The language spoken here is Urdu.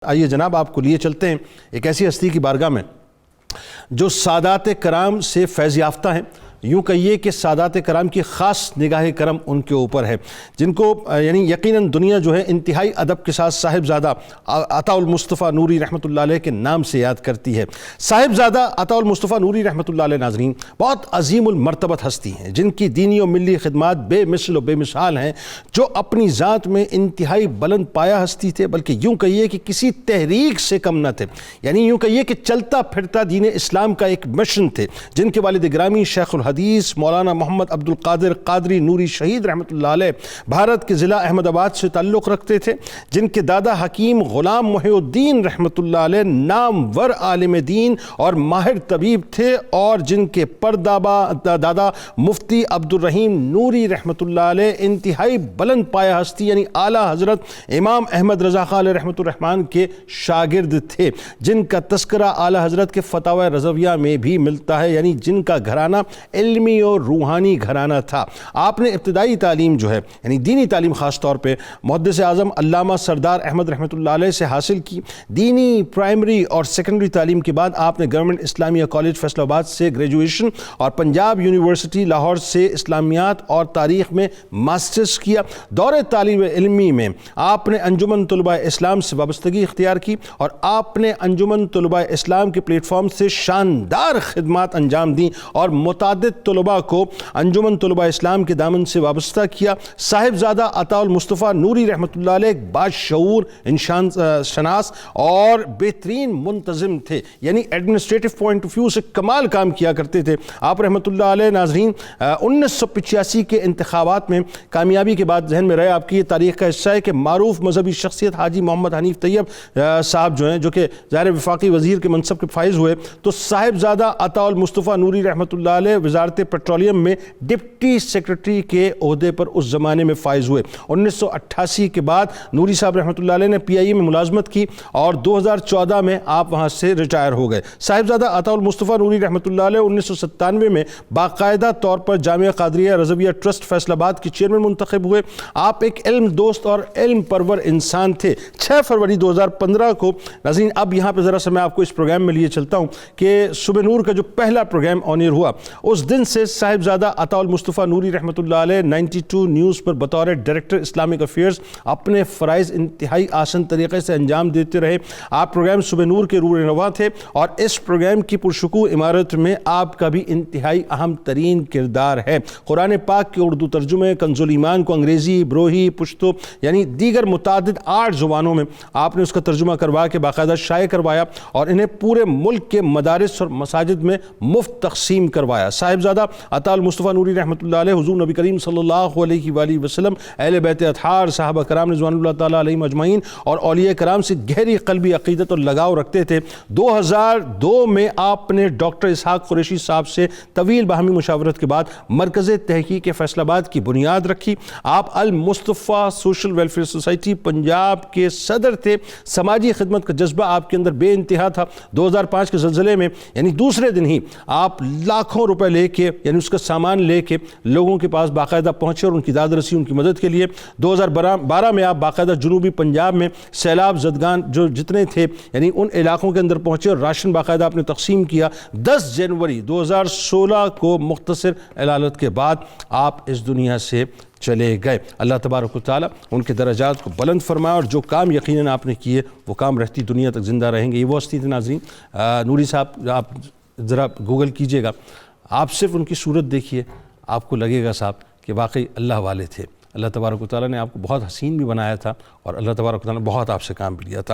آئیے جناب آپ کو لیے چلتے ہیں ایک ایسی ہستی کی بارگاہ میں جو سادات کرام سے فیض یافتہ ہیں۔ یوں کہیے کہ سادات کرام کی خاص نگاہ کرم ان کے اوپر ہے، جن کو یعنی یقیناً دنیا جو ہے انتہائی ادب کے ساتھ صاحبزادہ عطا المصطفیٰ نوری رحمۃ اللہ علیہ کے نام سے یاد کرتی ہے۔ صاحبزادہ عطا المصطفیٰ نوری رحمۃ اللہ علیہ ناظرین بہت عظیم المرتبت ہستی ہیں، جن کی دینی و ملی خدمات بے مثل و بے مثال ہیں، جو اپنی ذات میں انتہائی بلند پایا ہستی تھے، بلکہ یوں کہیے کہ کسی تحریک سے کم نہ تھے، یعنی یوں کہیے کہ چلتا پھرتا دین اسلام کا ایک مشن تھے، جن کے والد گرامی شیخ حدیث مولانا محمد عبد القادر قادری نوری شہید رحمۃ اللہ علیہ بھارت کے ضلع احمد آباد سے تعلق رکھتے تھے، جن کے دادا حکیم غلام محی الدین رحمۃ اللہ علیہ نامور عالم دین اور ماہر طبیب تھے، اور جن کے دادا مفتی عبد الرحیم نوری رحمۃ اللہ علیہ انتہائی بلند پایا ہستی یعنی اعلیٰ حضرت امام احمد رضا خان علیہ رحمۃ الرحمن کے شاگرد تھے، جن کا تذکرہ اعلیٰ حضرت کے فتاوی رضویہ میں بھی ملتا ہے، یعنی جن کا گھرانہ علمی اور روحانی گھرانہ تھا۔ آپ نے ابتدائی تعلیم جو ہے یعنی دینی تعلیم خاص طور پہ محدث اعظم علامہ سردار احمد رحمۃ اللہ علیہ سے حاصل کی۔ دینی پرائمری اور سیکنڈری تعلیم کے بعد آپ نے گورنمنٹ اسلامیہ کالج فیصل آباد سے گریجویشن اور پنجاب یونیورسٹی لاہور سے اسلامیات اور تاریخ میں ماسٹرز کیا۔ دور تعلیم علمی میں آپ نے انجمن طلباء اسلام سے وابستگی اختیار کی، اور آپ نے انجمن طلباء اسلام کے پلیٹ فارم سے شاندار خدمات انجام دیں اور متعدد طلباء کو انجمن طلباء اسلام کے دامن سے وابستہ کیا۔ صاحبزادہ عطا المصطفیٰ نوری رحمۃ اللہ علیہ ایک باشعور انسان شناس اور بہترین منتظم تھے، یعنی ایڈمنسٹریٹو پوائنٹ آف ویو سے کمال کام کیا کرتے تھے۔ آپ رحمۃ اللہ علیہ ناظرین 1985 کے انتخابات میں کامیابی کے بعد ذہن میں رہے آپ کی یہ تاریخ کا حصہ ہے کہ معروف مذہبی شخصیت حاجی محمد حنیف طیب صاحب جو ہیں، جو کہ ظاہر وفاقی وزیر کے منصب کے فائز ہوئے، تو صاحبزادہ عطا المصطفیٰ نوری رحمۃ اللہ علیہ وزارت پیٹرولیم میں ڈپٹی سیکرٹری کے عہدے پر اس زمانے میں فائز ہوئے۔ 1988 کے بعد نوری صاحب رحمۃ اللہ علیہ نے پی آئی اے میں ملازمت کی، اور 2014 میں آپ وہاں سے ریٹائر ہو گئے۔ صاحبزادہ عطا المصطفیٰ نوری رحمۃ اللہ علیہ 1997 میں باقاعدہ طور پر جامعہ قادریہ رضویہ ٹرسٹ فیصل آباد کے چیئرمین منتخب ہوئے۔ آپ ایک علم دوست اور علم پرور انسان تھے۔ 6 فروری 2015 کو ناظرین اب یہاں پہ ذرا سا میں آپ کو اس پروگرام میں لیے چلتا ہوں کہ صبح نور کا جو پہلا پروگرام آن ایئر ہوا، اس دن سے صاحبزادہ عطا المصطفیٰ نوری رحمۃ اللہ علیہ 92 نیوز پر بطور ڈائریکٹر اسلامک افیئرز اپنے فرائض انتہائی آسان طریقے سے انجام دیتے رہے۔ آپ پروگرام صبح نور کے روح رواں تھے، اور اس پروگرام کی پرشکوہ عمارت میں آپ کا بھی انتہائی اہم ترین کردار ہے۔ قرآن پاک کے اردو ترجمے، کنز الایمان کو انگریزی، بروہی، پشتو یعنی دیگر متعدد 8 زبانوں میں آپ نے اس کا ترجمہ کروا کے باقاعدہ شائع کروایا، اور انہیں پورے ملک کے مدارس اور مساجد میں مفت تقسیم کروایا۔ صاحبزادہ عطا المصطفیٰ نوری رحمۃ اللہ علیہ حضور نبی کریم صلی اللہ علیہ وآلہ وسلم، اہل بیت اطہار، صحابہ کرام رضوان اللہ تعالیٰ علیہم اجمعین اور اولیاء کرام سے گہری قلبی عقیدت اور لگاؤ رکھتے تھے۔ 2002 میں آپ نے ڈاکٹر اسحاق قریشی صاحب سے طویل باہمی مشاورت کے بعد مرکز تحقیق فیصل آباد کی بنیاد رکھی۔ آپ المصطفیٰ سوشل ویلفیئر سوسائٹی پنجاب کے صدر تھے۔ سماجی خدمت کا جذبہ آپ کے اندر بے انتہا تھا۔ 2005 کے زلزلے میں یعنی دوسرے دن ہی آپ لاکھوں روپے لے کے یعنی اس کا سامان لے کے لوگوں کے پاس باقاعدہ پہنچے اور ان کی داد رسی، ان کی مدد کے لیے۔ 2012 میں آپ باقاعدہ جنوبی پنجاب میں سیلاب زدگان جو جتنے تھے یعنی ان علاقوں کے اندر پہنچے اور راشن باقاعدہ آپ نے تقسیم کیا۔ 10 جنوری 2016 کو مختصر علالت کے بعد آپ اس دنیا سے چلے گئے۔ اللہ تبارک و تعالیٰ ان کے درجات کو بلند فرمائے، اور جو کام یقیناً آپ نے کیے وہ کام رہتی دنیا تک زندہ رہیں گے۔ یہ وہ ہستی تھے ناظرین۔ نوری صاحب آپ ذرا گوگل کیجئے گا، آپ صرف ان کی صورت دیکھیے، آپ کو لگے گا صاحب کہ واقعی اللہ والے تھے۔ اللہ تبارک و تعالیٰ نے آپ کو بہت حسین بھی بنایا تھا، اور اللہ تبارک و تعالیٰ نے بہت آپ سے کام بھی لیا تھا۔